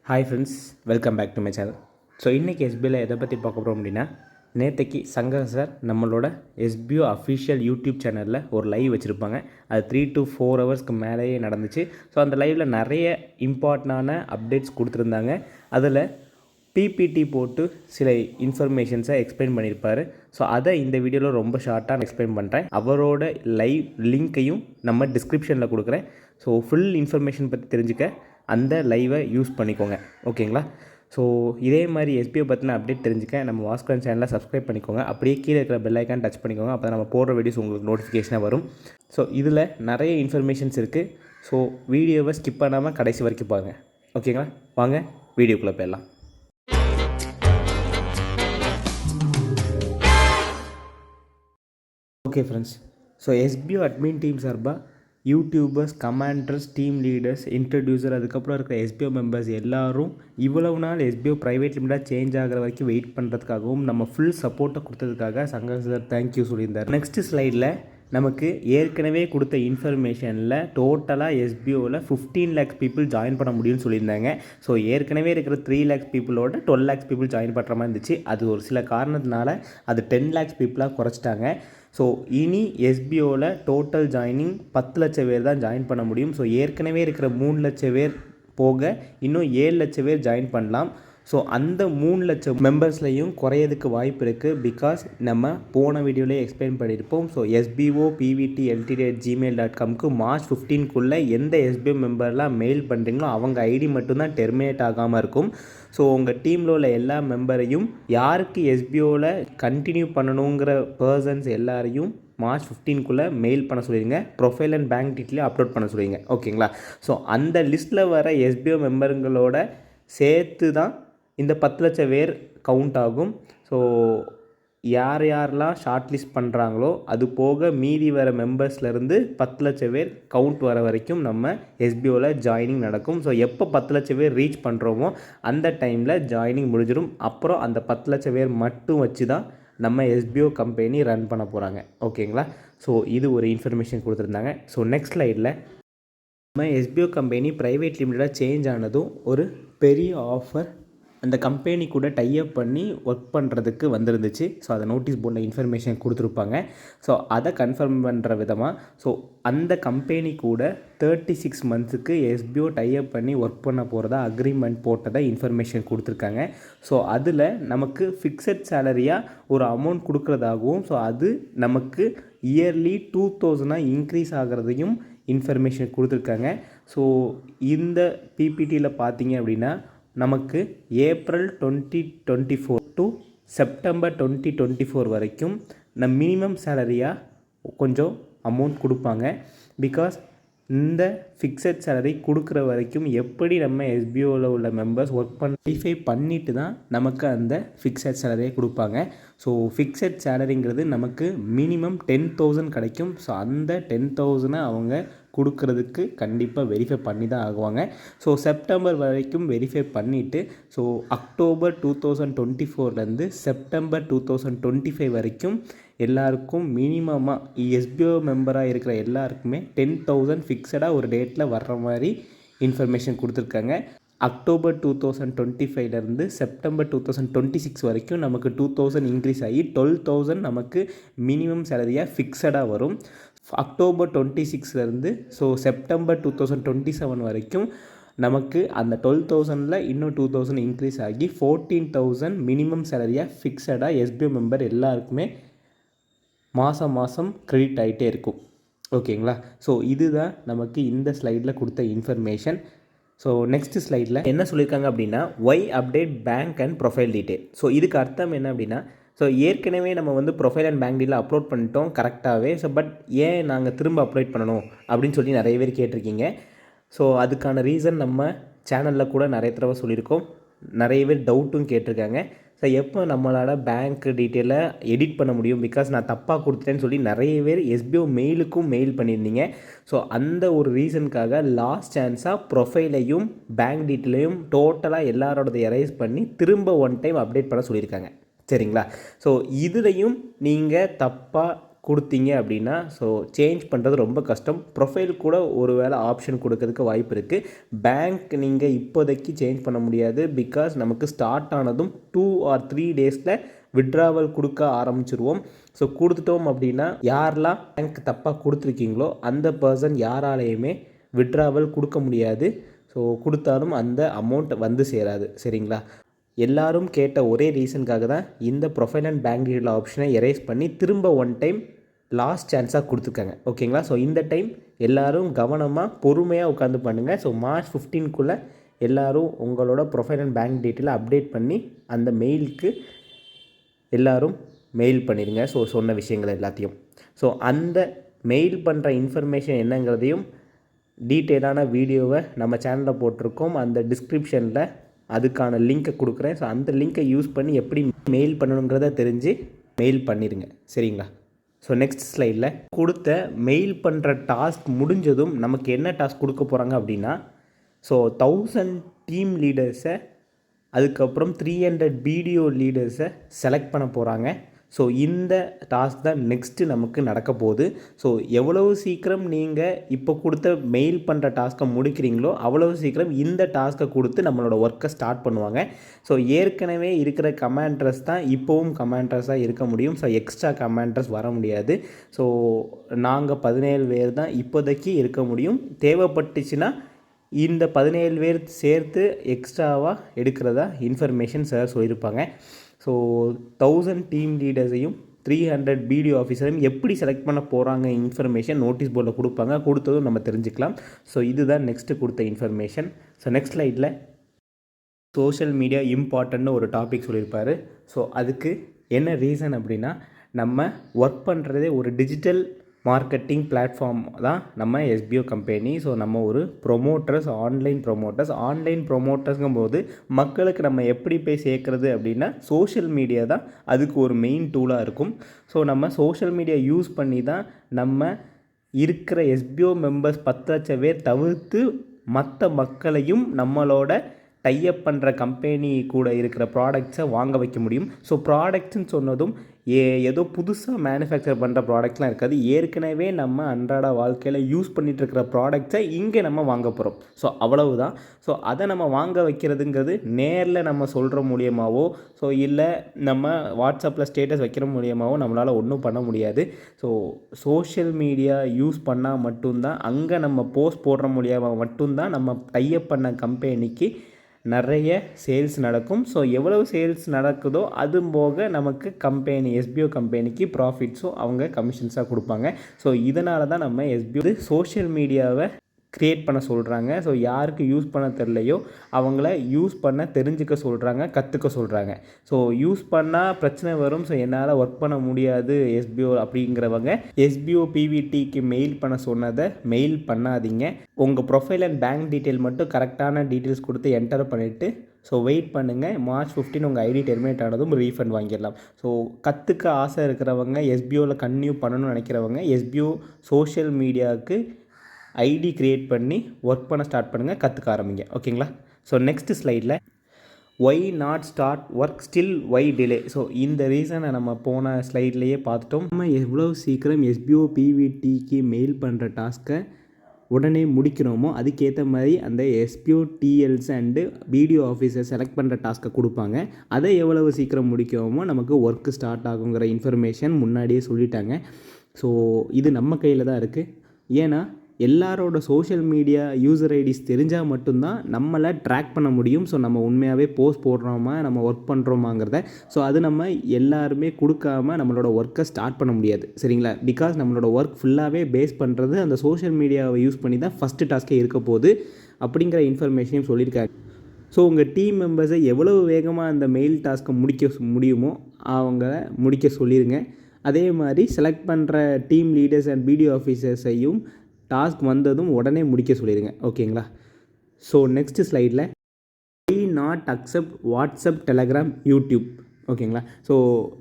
Hi friends, welcome back to my channel. So இன்றைக்கி எஸ்பிஐயில் எதை பற்றி பார்க்க போகிறோம் அப்படின்னா, நேற்றைக்கு சங்கர் சார் நம்மளோட எஸ்பிஓ அஃபிஷியல் யூடியூப் சேனலில் ஒரு லைவ் வச்சுருப்பாங்க. அது 3 to 4 ஹவர்ஸ்க்கு மேலேயே நடந்துச்சு. ஸோ அந்த லைவில் நிறைய இம்பார்ட்டண்டான அப்டேட்ஸ் கொடுத்துருந்தாங்க. அதில் பிபிடி போட்டு சில இன்ஃபர்மேஷன்ஸை எக்ஸ்பிளைன் பண்ணியிருப்பார். ஸோ அதை இந்த வீடியோவில் ரொம்ப ஷார்ட்டாக எக்ஸ்பிளைன் பண்ணுறேன். அவரோட லைவ் லிங்க்கையும் நம்ம டிஸ்கிரிப்ஷனில் கொடுக்குறேன். ஸோ ஃபுல் இன்ஃபர்மேஷன் பற்றி தெரிஞ்சுக்க அந்த லைவை யூஸ் பண்ணிக்கோங்க, ஓகேங்களா? ஸோ இதே மாதிரி எஸ்பிஓ பற்றின அப்டேட் தெரிஞ்சுக்க நம்ம வாஸ்கரன் சேனலை சப்ஸ்கிரைப் பண்ணிக்கோங்க. அப்படியே கீழே இருக்கிற பெல் ஐக்கான் டச் பண்ணிக்கோங்க. அப்போ நம்ம போடுற வீடியோஸ் உங்களுக்கு நோட்டிஃபிகேஷனாக வரும். ஸோ இதில் நிறைய இன்ஃபர்மேஷன்ஸ் இருக்குது. ஸோ வீடியோவை ஸ்கிப் பண்ணாமல் கடைசி வரைக்கும் பாருங்கள், ஓகேங்களா? வாங்க வீடியோக்குள்ளே போயிடலாம். Okay friends, so SPO admin team சார்பாக youtubers, commanders, team leaders, introducer, அதுக்கப்புறம் இருக்கிற எஸ்பிஓ மெம்பர்ஸ் எல்லோரும் இவ்வளவு நாள் எஸ்பிஓ ப்ரைவேட் லிமிட்டாக சேஞ்ச் ஆகிற வரைக்கும் வெயிட் பண்ணுறதுக்காகவும் நம்ம ஃபுல் சப்போர்ட்டை கொடுத்ததுக்காக சங்கர் சார் தேங்க்யூ சொல்லியிருந்தார். நெக்ஸ்ட் ஸ்லைடில் நமக்கு ஏற்கனவே கொடுத்த இன்ஃபர்மேஷனில் டோட்டலாக எஸ்பிஓவில் 15 lakhs பீப்புள் ஜாயின் பண்ண முடியும்னு சொல்லியிருந்தாங்க. ஸோ ஏற்கனவே இருக்கிற 3 lakhs பீப்புளோட 12 lakhs பீப்புள் ஜாயின் பண்ணுற மாதிரி இருந்துச்சு. அது ஒரு சில காரணத்தினால அது 10 lakhs பீப்புளாக குறைச்சிட்டாங்க. ஸோ இனி எஸ்பிஓவில் டோட்டல் ஜாயினிங் 10 லட்சம் பேர் தான் ஜாயின் பண்ண முடியும். ஸோ ஏற்கனவே இருக்கிற 3 லட்சம் பேர் போக இன்னும் 7 லட்சம் பேர் ஜாயின் பண்ணலாம். ஸோ அந்த 3 லட்சம் மெம்பர்ஸ்லையும் குறையதுக்கு வாய்ப்பு இருக்குது. பிகாஸ் நம்ம போன வீடியோலேயே எக்ஸ்பிளைன் பண்ணியிருப்போம். ஸோ sbopvtltd@gmail.comக்கு March 15க்குள்ளே எந்த எஸ்பிஓ மெம்பர்லாம் மெயில் பண்ணுறீங்களோ அவங்க ஐடி மட்டும்தான் டெர்மினேட் ஆகாமல் இருக்கும். ஸோ உங்கள் டீமில் உள்ள எல்லா மெம்பரையும் யாருக்கு எஸ்பிஓவில் கண்டினியூ பண்ணணுங்கிற பர்சன்ஸ் எல்லாரையும் March 15க்குள்ளே மெயில் பண்ண சொல்லிடுங்க. ப்ரொஃபைல் அண்ட் பேங்க் டீட்டெயிலே அப்லோட் பண்ண சொல்லிடுங்க, ஓகேங்களா? ஸோ அந்த லிஸ்ட்டில் வர எஸ்பிஓ மெம்பருங்களோட சேர்த்து தான் இந்த 10 லட்சம் பேர் கவுண்ட் ஆகும். ஸோ யாரெல்லாம் ஷார்ட் லிஸ்ட் பண்ணுறாங்களோ அது போக மீதி வர மெம்பர்ஸ்லேருந்து 10 லட்சம் பேர் கவுண்ட் வர வரைக்கும் நம்ம எஸ்பிஓவில் ஜாயினிங் நடக்கும். ஸோ எப்போ 10 லட்சம் பேர் ரீச் பண்ணுறோமோ அந்த டைமில் ஜாயினிங் முடிஞ்சிடும். அப்புறம் அந்த 10 லட்சம் பேர் மட்டும் வச்சு தான் நம்ம எஸ்பிஓ கம்பெனி ரன் பண்ண போகிறாங்க, ஓகேங்களா? ஸோ இது ஒரு இன்ஃபர்மேஷன் கொடுத்துருந்தாங்க. ஸோ நெக்ஸ்ட் ஸ்லைடில் நம்ம எஸ்பிஓ கம்பெனி ப்ரைவேட் லிமிட்டடாக சேஞ்ச் ஆனதும் ஒரு பெரிய ஆஃபர் அந்த கம்பெனி கூட டைப் பண்ணி ஒர்க் பண்ணுறதுக்கு வந்துருந்துச்சு. ஸோ அதை நோட்டீஸ் போர்டில் இன்ஃபர்மேஷன் கொடுத்துருப்பாங்க. ஸோ அதை கன்ஃபார்ம் பண்ணுற விதமாக ஸோ அந்த கம்பெனி கூட 36 மந்த்ஸுக்கு எஸ்பிஓ டைப் பண்ணி ஒர்க் பண்ண போகிறதா அக்ரிமெண்ட் போட்டதை இன்ஃபர்மேஷன் கொடுத்துருக்காங்க. ஸோ அதில் நமக்கு ஃபிக்ஸட் சேலரியாக ஒரு அமௌண்ட் கொடுக்குறதாகவும் ஸோ அது நமக்கு இயர்லி 2000 இன்க்ரீஸ் ஆகிறதையும் இன்ஃபர்மேஷன் கொடுத்துருக்காங்க. ஸோ இந்த பிபிடியில் பார்த்தீங்க அப்படின்னா நமக்கு ஏப்ரல் 2024 டு செப்டம்பர் 2024 வரைக்கும் மினிமம் சேலரியாக கொஞ்சம் அமௌண்ட் கொடுப்பாங்க. பிகாஸ் இந்த ஃபிக்ஸட் சேலரி கொடுக்குற வரைக்கும் எப்படி நம்ம எஸ்பிஓவில் உள்ள மெம்பர்ஸ் ஒர்க் வெரிஃபை பண்ணிட்டு தான் நமக்கு அந்த ஃபிக்ஸட் சேலரியை கொடுப்பாங்க. ஸோ ஃபிக்ஸட் சேலரிங்கிறது நமக்கு மினிமம் 10,000 கிடைக்கும். ஸோ அந்த 10,000 அவங்க கொடுக்கறதுக்கு கண்டிப்பாக வெரிஃபை பண்ணி தான் ஆகுவாங்க. ஸோ செப்டம்பர் வரைக்கும் வெரிஃபை பண்ணிவிட்டு ஸோ அக்டோபர் 2024லேருந்து செப்டம்பர் 2025 வரைக்கும் எல்லாருக்கும் மினிமமாக எஸ்பிஓ மெம்பராக இருக்கிற எல்லாருக்குமே 10,000 ஃபிக்ஸடாக ஒரு டேட்டில் வர்ற மாதிரி இன்ஃபர்மேஷன் கொடுத்துருக்காங்க. அக்டோபர் 2025லேருந்து செப்டம்பர் 2026 வரைக்கும் நமக்கு 2,000 இன்க்ரீஸ் ஆகி 12,000 நமக்கு மினிமம் சேலரியாக ஃபிக்ஸடாக வரும். அக்டோபர் 26லேருந்து ஸோ செப்டம்பர் 2027 வரைக்கும் நமக்கு அந்த 12,000ல் இன்னும் 2,000 இன்க்ரீஸ் ஆகி 14,000 மினிமம் சேலரியாக ஃபிக்ஸடாக எஸ்பிஓ மெம்பர் எல்லாருக்குமே மாதம் கிரெடிட் ஆகிட்டே இருக்கும், ஓகேங்களா? ஸோ இதுதான் நமக்கு இந்த ஸ்லைடில் கொடுத்த இன்ஃபர்மேஷன். ஸோ நெக்ஸ்ட் ஸ்லைடில் என்ன சொல்லியிருக்காங்க அப்படின்னா, why update bank and profile detail. So இதுக்கு அர்த்தம் என்ன அப்படின்னா, ஸோ ஏற்கனவே நம்ம profile and bank detail upload பண்ணிட்டோம் கரெக்டாகவே. ஸோ பட் ஏன் நாங்கள் திரும்ப அப்லோட் பண்ணணும் அப்படின்னு சொல்லி நிறைய பேர் கேட்டிருக்கீங்க. ஸோ அதுக்கான ரீசன் நம்ம சேனலில் கூட நிறைய தடவை சொல்லியிருக்கோம். நிறைய பேர் டவுட்டும் கேட்டிருக்காங்க. ஸோ எப்போ நம்மளால் பேங்க் டீட்டெயிலை எடிட் பண்ண முடியும், பிகாஸ் நான் தப்பாக கொடுத்துட்டேன்னு சொல்லி நிறைய பேர் எஸ்பிஓ மெயிலுக்கும் மெயில் பண்ணியிருந்தீங்க. ஸோ அந்த ஒரு ரீசனுக்காக லாஸ்ட் சான்ஸாக ப்ரொஃபைலையும் பேங்க் டீட்டெயிலையும் டோட்டலாக எல்லாரோடதை எரேஸ் பண்ணி திரும்ப ஒன் டைம் அப்டேட் பண்ண சொல்லியிருக்காங்க, சரிங்களா? ஸோ இதுலையும் நீங்கள் தப்பாக கொடுத்தீங்க அப்படின்னா ஸோ சேஞ்ச் பண்ணுறது ரொம்ப கஷ்டம். ப்ரொஃபைல் கூட ஒரு வேளை ஆப்ஷன் கொடுக்கறதுக்கு வாய்ப்பு இருக்குது. பேங்க் நீங்கள் இப்போதைக்கு சேஞ்ச் பண்ண முடியாது. பிகாஸ் நமக்கு ஸ்டார்ட் ஆனதும் 2 or 3 டேஸில் விட்ராவல் கொடுக்க ஆரம்பிச்சிருவோம். ஸோ கொடுத்துட்டோம் அப்படின்னா யாரெல்லாம் பேங்க் தப்பாக கொடுத்துருக்கீங்களோ அந்த பர்சன் யாராலையுமே விட்ராவல் கொடுக்க முடியாது. ஸோ கொடுத்தாலும் அந்த அமௌண்ட் வந்து சேராது. சரிங்களா? எல்லாரும் கேட்ட ஒரே ரீசனுக்காக தான் இந்த ப்ரொஃபைல் அண்ட் பேங்க் டீட்டெயில் ஆப்ஷனை எரேஸ் பண்ணி திரும்ப ஒன் டைம் லாஸ்ட் சான்ஸாக கொடுத்துருக்காங்க. ஓகேங்களா? ஸோ இந்த டைம் எல்லோரும் கவனமாக பொறுமையாக உட்காந்து பண்ணுங்கள். ஸோ March 15க்குள்ளே எல்லோரும் உங்களோட ப்ரொஃபைல் அண்ட் பேங்க் டீட்டெயிலை அப்டேட் பண்ணி அந்த மெயிலுக்கு எல்லோரும் மெயில் பண்ணிடுங்க. ஸோ சொன்ன விஷயங்கள் எல்லாத்தையும். ஸோ அந்த மெயில் பண்ணுற இன்ஃபர்மேஷன் என்னங்கிறதையும் டீட்டெயிலான வீடியோவை நம்ம சேனலில் போட்டிருக்கோம். அந்த டிஸ்கிரிப்ஷனில் அதுக்கான லிங்க்கை கொடுக்குறேன். ஸோ அந்த லிங்க்கை யூஸ் பண்ணி எப்படி மெயில் பண்ணணுங்கிறத தெரிஞ்சு மெயில் பண்ணிடுங்க. சரிங்களா? ஸோ நெக்ஸ்ட் ஸ்லைடில் கொடுத்த மெயில் பண்ணுற டாஸ்க் முடிஞ்சதும் நமக்கு என்ன டாஸ்க் கொடுக்க போகிறாங்க அப்படின்னா, ஸோ 1000 டீம் லீடர்ஸை அதுக்கப்புறம் 300 வீடியோ லீடர்ஸை செலக்ட் பண்ண போகிறாங்க. ஸோ இந்த டாஸ்க் தான் நெக்ஸ்ட்டு நமக்கு நடக்க போகுது. ஸோ எவ்வளவு சீக்கிரம் நீங்கள் இப்போ கொடுத்த மெயில் பண்ணுற டாஸ்க்கை முடிக்கிறீங்களோ அவ்வளவு சீக்கிரம் இந்த டாஸ்க்கை கொடுத்து நம்மளோட ஒர்க்கை ஸ்டார்ட் பண்ணுவாங்க. ஸோ ஏற்கனவே இருக்கிற கமாண்டர்ஸ் தான் இப்போவும் கமாண்டர்ஸாக இருக்க முடியும். ஸோ எக்ஸ்ட்ரா கமாண்டர்ஸ் வர முடியாது. ஸோ நாங்கள் 17 பேர் தான் இப்போதைக்கு இருக்க முடியும். தேவைப்பட்டுச்சுன்னா இந்த 17 பேர் சேர்த்து எக்ஸ்ட்ராவாக எடுக்கிறதா இன்ஃபர்மேஷன் சார் சொல்லியிருப்பாங்க. ஸோ 1000 டீம் லீடர்ஸையும் 300 வீடியோ ஆஃபீஸரையும் எப்படி செலக்ட் பண்ண போகிறாங்க இன்ஃபர்மேஷன் நோட்டீஸ் போர்டில் கொடுப்பாங்க. கொடுத்ததும் நம்ம தெரிஞ்சுக்கலாம். ஸோ இதுதான் நெக்ஸ்ட்டு கொடுத்த இன்ஃபர்மேஷன். ஸோ நெக்ஸ்ட் ஸ்லைடில் சோஷியல் மீடியா இம்பார்ட்டன்ட்னு ஒரு டாபிக் சொல்லியிருப்பார். ஸோ அதுக்கு என்ன ரீசன் அப்படின்னா, நம்ம ஒர்க் பண்ணுறதே ஒரு டிஜிட்டல் மார்க்கெட்டிங் பிளாட்ஃபார்ம் தான் நம்ம எஸ்பிஓ கம்பெனி. ஸோ நம்ம ஒரு ப்ரொமோட்டர்ஸ், ஆன்லைன் ப்ரொமோட்டர்ஸ்ங்கும் போது மக்களுக்கு நம்ம எப்படி போய் சேர்க்குறது அப்படின்னா சோஷியல் மீடியா தான் அதுக்கு ஒரு மெயின் டூலாக இருக்கும். ஸோ நம்ம சோஷியல் மீடியா யூஸ் பண்ணி தான் நம்ம இருக்கிற எஸ்பிஓ மெம்பர்ஸ் 10 லட்சம் பேர் தவிர்த்து மற்ற மக்களையும் நம்மளோட டைப் பண்ணுற கம்பெனி கூட இருக்கிற ப்ராடக்ட்ஸை வாங்க வைக்க முடியும். ஸோ ப்ராடக்ட்ஸ்ன்னு சொன்னதும் ஏதோ புதுசாக மேனுஃபேக்சர் பண்ணுற ப்ராடக்ட்ஸ்லாம் இருக்காது. ஏற்கனவே நம்ம அன்றாட வாழ்க்கையில் யூஸ் பண்ணிகிட்ருக்கிற ப்ராடக்ட்ஸை இங்கே நம்ம வாங்க போகிறோம். ஸோ அவ்வளவுதான். ஸோ அதை நம்ம வாங்க வைக்கிறதுங்கிறது நேரில் நம்ம சொல்கிற மூலியமாகவோ ஸோ இல்லை நம்ம வாட்ஸ்அப்பில் ஸ்டேட்டஸ் வைக்கிற மூலியமாகவோ நம்மளால் ஒன்றும் பண்ண முடியாது. ஸோ சோஷியல் மீடியா யூஸ் பண்ணால் மட்டும்தான், அங்கே நம்ம போஸ்ட் போடுற மூலியமாக மட்டும்தான் நம்ம டைப் பண்ண கம்பெனிக்கு நிறைய சேல்ஸ் நடக்கும். ஸோ எவ்வளவு சேல்ஸ் நடக்குதோ அது போக நமக்கு கம்பெனி எஸ்பிஓ கம்பெனிக்கு ப்ராஃபிட்ஸும் அவங்க கமிஷன்ஸாக கொடுப்பாங்க. ஸோ இதனால தான் நம்ம எஸ்பிஓ சோஷியல் மீடியாவை க்ரியேட் பண்ண சொல்கிறாங்க. ஸோ யாருக்கு யூஸ் பண்ண தெரியலையோ அவங்கள யூஸ் பண்ண தெரிஞ்சுக்க சொல்கிறாங்க, கற்றுக்க சொல்கிறாங்க. ஸோ யூஸ் பண்ணால் பிரச்சனை வரும், ஸோ என்னால் ஒர்க் பண்ண முடியாது எஸ்பிஓ அப்படிங்கிறவங்க எஸ்பிஓ பிவிடிக்கு மெயில் பண்ண சொன்னதை மெயில் பண்ணாதீங்க. உங்கள் ப்ரொஃபைல் அண்ட் பேங்க் டீட்டெயில் மட்டும் கரெக்டான டீட்டெயில்ஸ் கொடுத்து என்டர் பண்ணிவிட்டு ஸோ வெயிட் பண்ணுங்கள். March 15 உங்கள் ஐடி டெர்மினேட் ஆனதும் ரீஃபண்ட் வாங்கிடலாம். ஸோ கற்றுக்க ஆசை இருக்கிறவங்க, எஸ்பிஓவில் கன்டினியூ பண்ணணும்னு நினைக்கிறவங்க எஸ்பிஓ சோஷியல் மீடியாவுக்கு ஐடி க்ரியேட் பண்ணி ஒர்க் பண்ண ஸ்டார்ட் பண்ணுங்கள், கற்றுக்க ஆரம்பிங்க. ஓகேங்களா? ஸோ நெக்ஸ்ட் ஸ்லைடில் why not start work still why delay. So இந்த ரீசனை நம்ம போன ஸ்லைட்லேயே பார்த்துட்டோம். நம்ம எவ்வளோ சீக்கிரம் எஸ்பிஓ பிவிடிக்கு மெயில் பண்ணுற டாஸ்க்கை உடனே முடிக்கிறோமோ அதுக்கேற்ற மாதிரி அந்த SPO TLs and video officer select பண்ணுற டாஸ்க்கை கொடுப்பாங்க. அதை எவ்வளவு சீக்கிரம் முடிக்கிறோமோ நமக்கு ஒர்க்கு ஸ்டார்ட் ஆகுங்கிற இன்ஃபர்மேஷன் முன்னாடியே சொல்லிட்டாங்க. ஸோ இது நம்ம கையில் தான் இருக்குது. ஏன்னா எல்லாரோட சோஷியல் மீடியா யூசர் ஐடிஸ் தெரிஞ்சால் மட்டும்தான் நம்மளை ட்ராக் பண்ண முடியும். ஸோ நம்ம உண்மையாகவே போஸ்ட் போடுறோமா, நம்ம ஒர்க் பண்ணுறோமாங்கிறத. ஸோ அது நம்ம எல்லாருமே கொடுக்காம நம்மளோட ஒர்க்கை ஸ்டார்ட் பண்ண முடியாது. சரிங்களா? பிகாஸ் நம்மளோட ஒர்க் ஃபுல்லாகவே பேஸ் பண்ணுறது அந்த சோஷியல் மீடியாவை யூஸ் பண்ணி தான் ஃபஸ்ட்டு டாஸ்க்கே இருக்க போகுது அப்படிங்கிற இன்ஃபர்மேஷனையும் சொல்லியிருக்காங்க. ஸோ உங்கள் டீம் மெம்பர்ஸை எவ்வளவு வேகமாக அந்த மெயில் டாஸ்க்கை முடிக்க முடியுமோ அவங்கள முடிக்க சொல்லிடுங்க. அதே மாதிரி செலக்ட் பண்ணுற டீம் லீடர்ஸ் அண்ட் வீடியோ ஆஃபீஸர்ஸையும் டாஸ்க் வந்ததும் உடனே முடிக்க சொல்லிடுங்க. ஓகேங்களா? ஸோ நெக்ஸ்ட் ஸ்லைடில் why not accept WhatsApp, Telegram, YouTube. ஓகேங்களா? ஸோ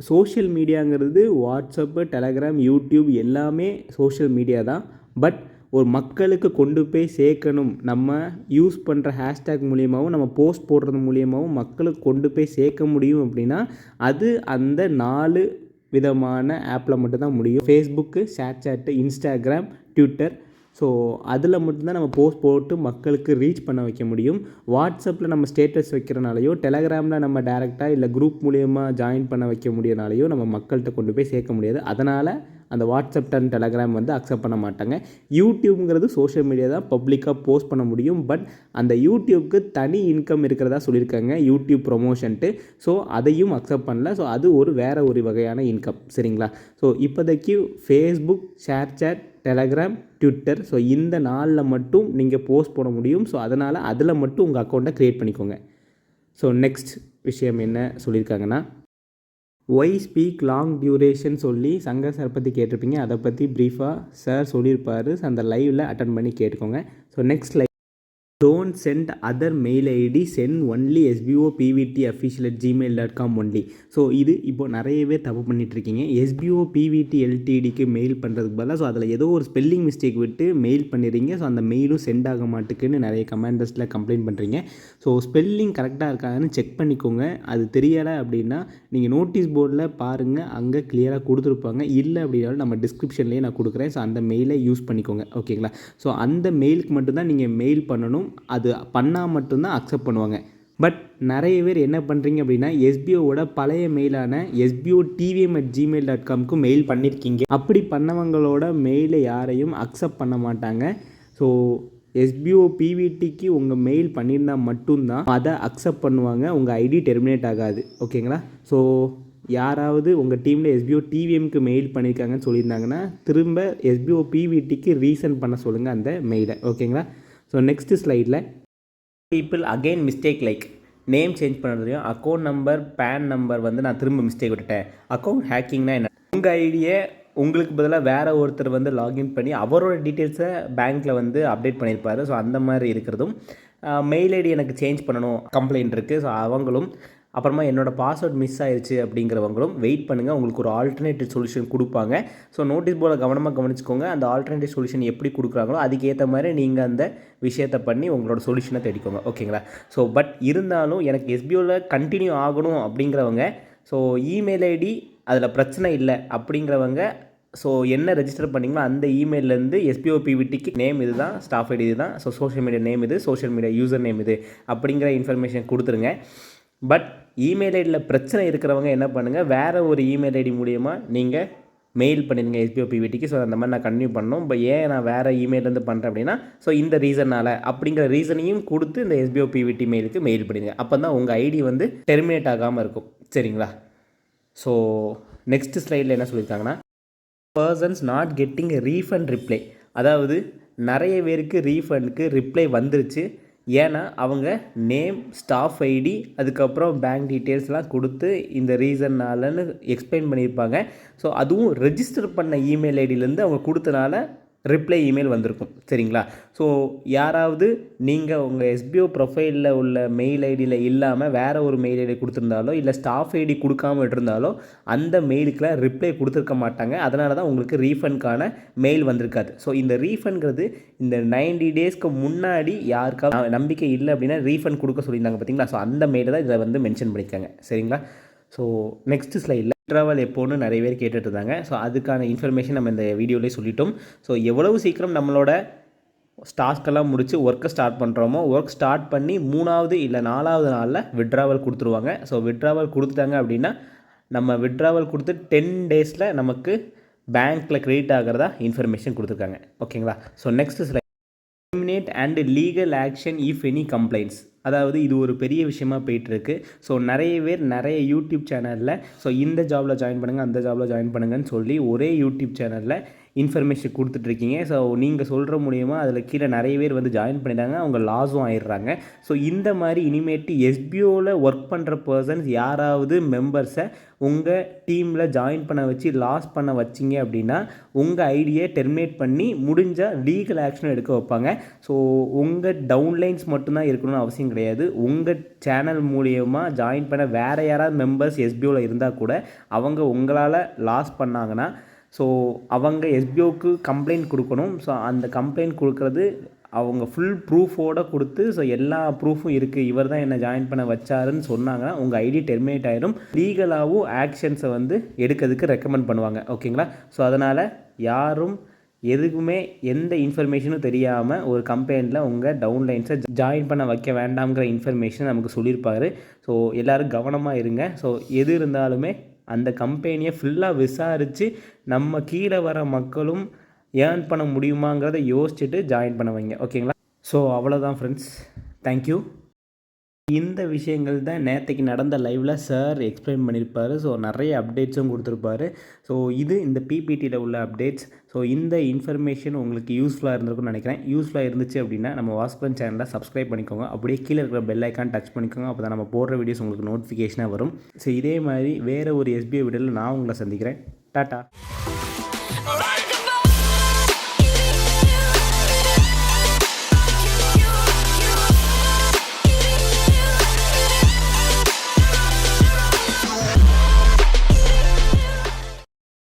சோஷியல் மீடியாங்கிறது வாட்ஸ்அப்பு, டெலகிராம், யூடியூப் எல்லாமே சோஷியல் மீடியா தான். பட் ஒரு மக்களுக்கு கொண்டு போய் சேர்க்கணும், நம்ம யூஸ் பண்ணுற ஹேஷ்டேக் மூலியமாகவும் நம்ம போஸ்ட் போடுறது மூலியமாகவும் மக்களுக்கு கொண்டு போய் சேர்க்க முடியும் அப்படின்னா அது அந்த 4 விதமான ஆப்பில் மட்டும்தான் முடியும். Facebook, ShareChat, Instagram, Twitter. So அதில் மட்டும்தான் நம்ம போஸ்ட் போட்டு மக்களுக்கு ரீச் பண்ண வைக்க முடியும். வாட்ஸ்அப்பில் நம்ம ஸ்டேட்டஸ் வைக்கிறனாலையோ, டெலகிராமில் நம்ம டேரெக்டாக இல்லை குரூப் மூலிமா ஜாயின் பண்ண வைக்க முடியனாலையோ நம்ம மக்கள்கிட்ட கொண்டு போய் சேர்க்க முடியாது. அதனால் அந்த வாட்ஸ்அப் அண்ட் டெலகிராம் வந்து அக்செப்ட் பண்ண மாட்டாங்க. யூடியூப்ங்கிறது சோஷியல் மீடியா தான், பப்ளிக்காக போஸ்ட் பண்ண முடியும். பட் அந்த யூடியூப்க்கு தனி இன்கம் இருக்கிறதா சொல்லியிருக்காங்க, யூடியூப் ப்ரொமோஷன்ட்டு. ஸோ அதையும் அக்செப்ட் பண்ணல. ஸோ அது வேறு ஒரு வகையான இன்கம். சரிங்களா? ஸோ இப்போதைக்கு Facebook, ShareChat, Telegram, Twitter, so இந்த 4ல் மட்டும் நீங்கள் போஸ்ட் போட முடியும். ஸோ அதனால் அதில் மட்டும் உங்கள் அக்கௌண்ட்டை க்ரியேட் பண்ணிக்கோங்க. ஸோ நெக்ஸ்ட் விஷயம் என்ன சொல்லியிருக்காங்கன்னா, ஒய் ஸ்பீக் லாங் டியூரேஷன் சொல்லி சங்கர் சார் பற்றி கேட்டிருப்பீங்க. அதை பற்றி ப்ரீஃபாக சார் சொல்லியிருப்பார். ஸோ அந்த லைவில் அட்டன் பண்ணி கேட்டுக்கோங்க. So next live, don't send other mail ID, send only sbopvt@gmail.com only. So இது இப்போ நிறைய பேர் தப்பு பண்ணிகிட்ருக்கீங்க. sbopvt LTDக்கு மெயில் பண்ணுறதுக்கு பதிலாக ஸோ அதில் ஏதோ ஒரு ஸ்பெல்லிங் மிஸ்டேக் விட்டு மெயில் பண்ணிடுறீங்க. ஸோ அந்த மெயிலும் சென்ட் ஆக மாட்டுக்குன்னு நிறைய கமெண்டர்ஸில் கம்ப்ளைண்ட் பண்ணுறீங்க. ஸோ ஸ்பெல்லிங் கரெக்டாக இருக்காதுன்னு செக் பண்ணிக்கோங்க. அது தெரியலை அப்படின்னா நீங்கள் நோட்டீஸ் போர்டில் பாருங்கள், அங்கே கிளியராக கொடுத்துருப்பாங்க. இல்லை அப்படின்னாலும் நம்ம டிஸ்கிரிப்ஷன்லேயே நான் கொடுக்குறேன். ஸோ அந்த மெயிலை யூஸ் பண்ணிக்கோங்க. ஓகேங்களா? ஸோ அந்த மெயிலுக்கு மட்டும்தான் நீங்கள் மெயில் பண்ணணும். அது பண்ணால் மட்டும்தான் அக்செப்ட் பண்ணுவாங்க. பட் நிறைய பேர் என்ன பண்ணுறீங்க அப்படின்னா, எஸ்பிஓவோட பழைய மெயிலான sbotvm@gmail.comக்கு மெயில் பண்ணியிருக்கீங்க. அப்படி பண்ணவங்களோட மெயிலை யாரையும் அக்செப்ட் பண்ண மாட்டாங்க. ஸோ sbopvtக்கு உங்கள் மெயில் பண்ணியிருந்தால் மட்டும்தான் அதை அக்செப்ட் பண்ணுவாங்க. உங்கள் ஐடி டெர்மினேட் ஆகாது. ஓகேங்களா? ஸோ யாராவது உங்கள் டீமில் sbotvmக்கு மெயில் பண்ணியிருக்காங்கன்னு சொல்லியிருந்தாங்கன்னா திரும்ப sbopvtக்கு ரீசெண்ட் பண்ண சொல்லுங்கள் அந்த மெயிலை. ஓகேங்களா? ஸோ நெக்ஸ்ட்டு ஸ்லைடில், people again mistake like name change பண்ணுறதையும் அக்கௌண்ட் நம்பர், பேன் நம்பர் வந்து நான் திரும்ப மிஸ்டேக் விட்டுட்டேன். அக்கௌண்ட் ஹேக்கிங்னா என்ன? உங்கள் ஐடியை உங்களுக்கு பதிலாக வேறு ஒருத்தர் வந்து லாகின் பண்ணி அவரோட டீட்டெயில்ஸை பேங்க்கில் வந்து அப்டேட் பண்ணியிருப்பார். ஸோ அந்த மாதிரி இருக்கிறதும், மெயில் ஐடி எனக்கு சேஞ்ச் பண்ணணும் கம்ப்ளைண்ட் இருக்குது. ஸோ அவங்களும், அப்புறமா என்னோடய பாஸ்வேர்ட் மிஸ் ஆயிடுச்சு அப்படிங்கிறவங்களும் வெயிட் பண்ணுங்கள், உங்களுக்கு ஒரு ஆல்டர்னேட்டிவ் சொல்யூஷன் கொடுப்பாங்க. ஸோ நோட்டீஸ் போர்டில் கவனமாக கவனிச்சுக்கோங்க. அந்த ஆல்டர்னேட்டிவ் சொல்யூஷன் எப்படி கொடுக்குறாங்களோ அதுக்கேற்ற மாதிரி நீங்கள் அந்த விஷயத்தை பண்ணி உங்களோட சொல்யூஷனை தேடிக்கோங்க. ஓகேங்களா? ஸோ பட் இருந்தாலும் எனக்கு எஸ்பிஓவில் கண்டினியூ ஆகணும் அப்படிங்கிறவங்க, ஸோ இமெயில் ஐடி அதில் பிரச்சனை இல்லை அப்படிங்கிறவங்க, ஸோ என்ன ரெஜிஸ்டர் பண்ணிங்களோ அந்த இமெயிலேருந்து sbopvtக்கு நேம் இது தான், ஸ்டாஃப் ஐடி இது தான், ஸோ சோஷியல் மீடியா நேம் இது, சோஷியல் மீடியா யூசர் நேம் இது அப்படிங்கிற இன்ஃபர்மேஷன் கொடுத்துருங்க. பட் இமெயில் ஐடியில் பிரச்சனை இருக்கிறவங்க என்ன பண்ணுங்கள், வேறு ஒரு இமெயில் ஐடி மூலிமா நீங்கள் மெயில் பண்ணிடுங்க sbopvtக்கு. ஸோ அந்த மாதிரி நான் கன்டினியூ பண்ணணும். இப்போ ஏன் நான் வேறு இமெயிலேருந்து பண்ணுறேன் அப்படின்னா, ஸோ இந்த ரீசனால் அப்படிங்கிற ரீசனையும் கொடுத்து இந்த sbopvt மெயிலுக்கு மெயில் பண்ணிடுங்க. அப்போ தான் உங்கள் ஐடி வந்து டெர்மினேட் ஆகாமல் இருக்கும். சரிங்களா? ஸோ நெக்ஸ்ட் ஸ்லைடில் என்ன சொல்லியிருக்காங்கன்னா, persons not getting refund reply. அதாவது நிறைய பேருக்கு ரீஃபண்டுக்கு ரிப்ளை வந்துருச்சு. ஏன்னா அவங்க நேம், ஸ்டாஃப் ஐடி, அதுக்கப்புறம் பேங்க் டீட்டெயில்ஸ்லாம் கொடுத்து இந்த ரீசன்னாலன்னு எக்ஸ்பிளைன் பண்ணியிருப்பாங்க. ஸோ அதுவும் ரெஜிஸ்டர் பண்ண இமெயில் ஐடியிலேருந்து அவங்க கொடுத்தனால ரிப்ளை இமெயில் வந்திருக்கும். சரிங்களா? ஸோ யாராவது நீங்கள் உங்கள் எஸ்பிஓ ப்ரொஃபைலில் உள்ள மெயில் ஐடியில் இல்லாமல் வேறு ஒரு மெயில் ஐடி கொடுத்துருந்தாலோ இல்லை ஸ்டாஃப் ஐடி கொடுக்காம விட்டுருந்தாலோ அந்த மெயிலுக்கெலாம் ரிப்ளை கொடுத்துருக்க மாட்டாங்க. அதனால தான் உங்களுக்கு ரீஃபண்ட்கான மெயில் வந்திருக்காது. ஸோ இந்த ரீஃபண்ட்ங்கிறது இந்த 90 டேஸ்க்கு முன்னாடி யாருக்காவது நம்பிக்கை இல்லை அப்படின்னா ரீஃபண்ட் கொடுக்க சொல்லியிருந்தாங்க பார்த்தீங்களா? ஸோ அந்த மெயிலை தான் இதில் வந்து மென்ஷன் பண்ணியிருக்காங்க. சரிங்களா? ஸோ நெக்ஸ்ட் ஸ்லைடில் விட்ராவல் எப்போன்னு நிறைய பேர் கேட்டுட்டு இருந்தாங்க. ஸோ அதுக்கான இன்ஃபர்மேஷன் நம்ம இந்த வீடியோலேயே சொல்லிட்டோம். ஸோ எவ்வளவு சீக்கிரம் நம்மளோட டாஸ்க்கெல்லாம் முடித்து ஒர்க்கை ஸ்டார்ட் பண்ணுறோமோ, ஒர்க் ஸ்டார்ட் பண்ணி 3வது இல்லை 4வது நாளில் விட்ராவல் கொடுத்துருவாங்க. ஸோ விட்ராவல் கொடுத்துட்டாங்க அப்படின்னா நம்ம விட்ராவல் கொடுத்து 10 டேஸில் நமக்கு பேங்க்கில் கிரெடிட் ஆகிறதா இன்ஃபர்மேஷன் கொடுத்துருக்காங்க. ஓகேங்களா? So next slide, eliminate and legal action if any complaints. அதாவது இது ஒரு பெரிய விஷயமா போயிட்டுருக்கு. ஸோ நிறைய பேர் நிறைய யூடியூப் சேனலில் ஸோ இந்த ஜாபில் ஜாயின் பண்ணுங்கள், அந்த ஜாபில் ஜாயின் பண்ணுங்கன்னு சொல்லி ஒரே யூடியூப் சேனலில் இன்ஃபர்மேஷன் கொடுத்துட்ருக்கீங்க. ஸோ நீங்கள் சொல்கிற மூலிமா அதில் கீழே நிறைய பேர் வந்து ஜாயின் பண்ணிட்டாங்க, அவங்க லாஸும் ஆயிடுறாங்க. ஸோ இந்த மாதிரி இனிமேட்டு எஸ்பிஓவில் ஒர்க் பண்ணுற பர்சன்ஸ் யாராவது மெம்பர்ஸை உங்கள் டீமில் ஜாயின் பண்ண வச்சு லாஸ் பண்ண வச்சிங்க அப்படின்னா உங்கள் ஐடியை டெர்மினேட் பண்ணி முடிஞ்சால் லீகல் ஆக்ஷனும் எடுக்க வைப்பாங்க. ஸோ உங்கள் டவுன்லைன்ஸ் மட்டும்தான் இருக்கணும்னு அவசியம் கிடையாது. உங்கள் சேனல் மூலியமாக ஜாயின் பண்ண வேறு யாராவது மெம்பர்ஸ் எஸ்பிஓவில் இருந்தால் கூட அவங்க உங்களால் லாஸ் பண்ணாங்கன்னா ஸோ அவங்க எஸ்பிஓக்கு கம்ப்ளைண்ட் கொடுக்கணும். ஸோ அந்த கம்ப்ளைண்ட் கொடுக்குறது அவங்க ஃபுல் ப்ரூஃபோடு கொடுத்து ஸோ எல்லா ப்ரூஃபும் இருக்குது இவர் தான் என்னை ஜாயின் பண்ண வச்சாருன்னு சொன்னாங்கன்னா உங்கள் ஐடி டெர்மினேட் ஆயிரும். லீகலாகவும் ஆக்ஷன்ஸை வந்து எடுக்கிறதுக்கு ரெக்கமெண்ட் பண்ணுவாங்க. ஓகேங்களா? ஸோ அதனால் யாரும் எதுக்குமே எந்த இன்ஃபர்மேஷனும் தெரியாமல் ஒரு கம்பெனியில் உங்கள் டவுன்லைன்ஸை ஜாயின் பண்ண வைக்க வேண்டாம்ங்கிற இன்ஃபர்மேஷன் நமக்கு சொல்லியிருப்பார். ஸோ எல்லோரும் கவனமாக இருங்க. ஸோ எது இருந்தாலுமே அந்த கம்பெனியை ஃபுல்லாக விசாரித்து நம்ம கீழே வர மக்களும் ஏர்ன் பண்ண முடியுமாங்கிறத யோசிச்சுட்டு ஜாயின் பண்ண வைங்க. ஓகேங்களா? ஸோ அவ்வளோதான் ஃப்ரெண்ட்ஸ். தேங்க்யூ. இந்த விஷயங்கள் தான் நேற்றுக்கு நடந்த லைவில் சார் எக்ஸ்பிளைன் பண்ணியிருப்பார். ஸோ நிறைய அப்டேட்ஸும் கொடுத்துருப்பாரு. ஸோ இது இந்த பிபிடியில் உள்ள அப்டேட்ஸ். ஸோ இந்த இன்ஃபர்மேஷன் உங்களுக்கு யூஸ்ஃபுல்லாக இருந்திருக்கும்னு நினைக்கிறேன். யூஸ்ஃபுல்லாக இருந்துச்சு அப்படின்னா நம்ம வாஸ்கன் சேனலை சப்ஸ்கிரைப் பண்ணிக்கோங்க. அப்படியே கீழே இருக்கிற பெல் ஐக்கான் டச் பண்ணிக்கோங்க. அப்போ தான் நம்ம போடுற வீடியோஸ் உங்களுக்கு நோட்டிஃபிகேஷனாக வரும். ஸோ இதே மாதிரி வேறு ஒரு எஸ்பிஐ வீடியோவில் நான் உங்களை சந்திக்கிறேன். டாட்டா.